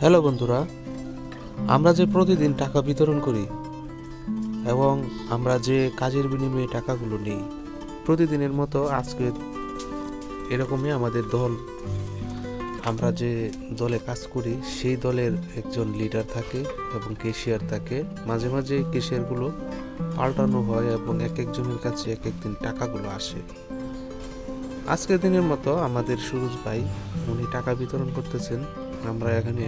Hello বন্ধুরা, আমরা যে প্রতিদিন টাকা বিতরণ করি এবং আমরা যে কাজের বিনিময়ে টাকাগুলো নিই, প্রতিদিনের মতো আজকে এরকমই আমাদের দল, আমরা যে দলে কাজ করি সেই দলের একজন লিডার থাকে এবং ক্যাশিয়ার থাকে। মাঝে মাঝে ক্যাশিয়ারগুলো পাল্টানো হয় এবং এক একজনের কাছে এক একদিন টাকাগুলো আসে। আজকের দিনের মতো আমাদের সুরজ ভাই উনি টাকা বিতরণ করতেছেন। আমরা এখানে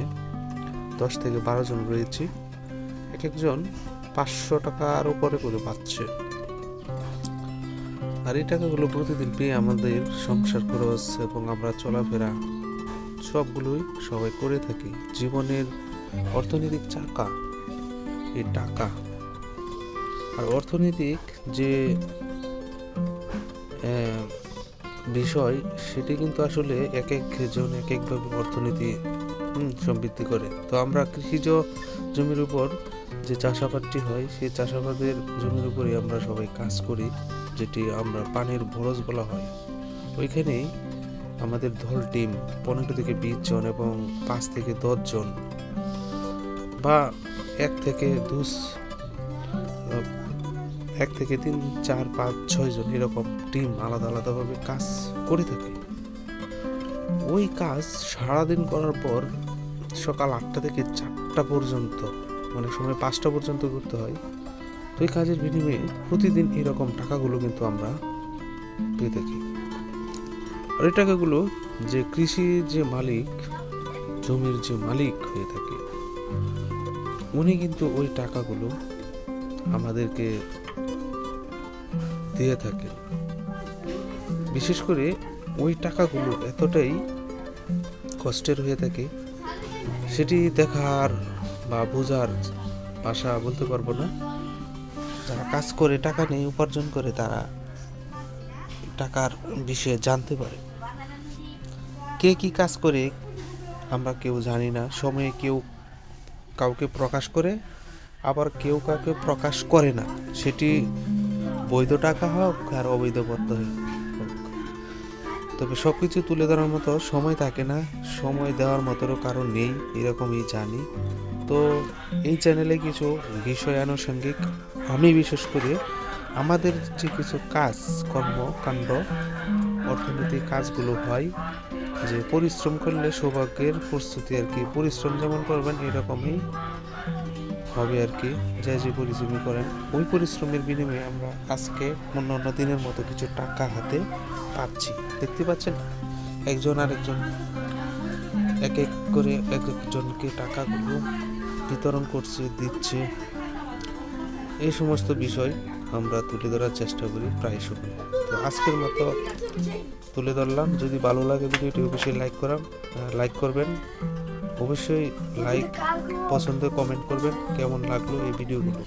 10 থেকে 12 জন রয়েছি, এক একজন 500 টাকার উপরে করে পাচ্ছে। আর এই টাকাগুলো প্রতিদিন পেয়ে আমাদের সংসার খরচ এবং আমরা চলাফেরা সবগুলোই সবাই করে থাকি। জীবনের অর্থনৈতিক চাকা এই টাকা। আর অর্থনৈতিক যে বিষয় সেটি কিন্তু আসলে এক একজন এক একভাবে অর্থনীতি সমৃদ্ধি করে। তো আমরা কৃষিজ জমির উপর যে চাষাবাদটি হয় সেই চাষাবাদের জমির উপরে আমরা সবাই কাজ করি, যেটি আমরা পানির ভরজ বলা হয়। ওইখানেই আমাদের দল টিম 15 থেকে 20 জন এবং 5 থেকে 10 জন বা 1 থেকে 3, 4, 5, 6 জন এরকম টিম আলাদা আলাদাভাবে কাজ করে থাকে। ওই কাজ সারাদিন করার পর সকাল 8টা থেকে 4টা পর্যন্ত, অনেক সময় 5টা পর্যন্ত করতে হয়। তো এই কাজের বিনিময়ে প্রতিদিন এরকম টাকাগুলো কিন্তু আমরা পেয়ে থাকি। আর এই টাকাগুলো যে কৃষি যে মালিক, জমির যে মালিক হয়ে থাকে, উনি কিন্তু ওই টাকাগুলো আমাদেরকে দিয়ে থাকে। বিশেষ করে ওই টাকাগুলো এতটাই কষ্টের হয়ে থাকে, সেটি দেখার বা বোঝার ভাষা বলতে পারবো না। যারা কাজ করে টাকা নেই, উপার্জন করে, তারা টাকার বিষয়ে জানতে পারে। কে কি কাজ করে আমরা কেউ জানি না। সময়ে কেউ কাউকে প্রকাশ করে, আবার কেউ কাউকে প্রকাশ করে না। সেটি বৈধ টাকা হোক আর অবৈধ পদ্ধতি হোক, তবে সবকিছু তুলে ধরার মতো সময় থাকে না, সময় দেওয়ার মতো কারণ নেই, এরকমই জানি। তো এই চ্যানেলে কিছু বিষয় আনুষঙ্গিক আমি বিশেষ করে আমাদের যে কিছু কাজ কর্মকাণ্ড অর্থনৈতিক কাজগুলো হয়, যে পরিশ্রম করলে সৌভাগ্যের প্রস্তুতি আর কি। পরিশ্রম যেমন করবেন এরকমই হবে আর কি। যে পরিশ্রম করেন ওই পরিশ্রমের বিনিময়ে আমরা আজকে অন্য দিনের মতো কিছু টাকা হাতে পাচ্ছি। দেখতে পাচ্ছেন একজন আরেকজন এক এক করে এক একজনকে টাকাগুলো বিতরণ করছে, দিচ্ছে। এই সমস্ত বিষয় আমরা তুলে ধরার চেষ্টা করি প্রায় সময়। তো আজকের মতো তুলে ধরলাম। যদি ভালো লাগে ভিডিওটি অবশ্যই লাইক করবেন, অবশ্যই লাইক পছন্দ কমেন্ট করবেন কেমন লাগলো এই ভিডিওগুলো।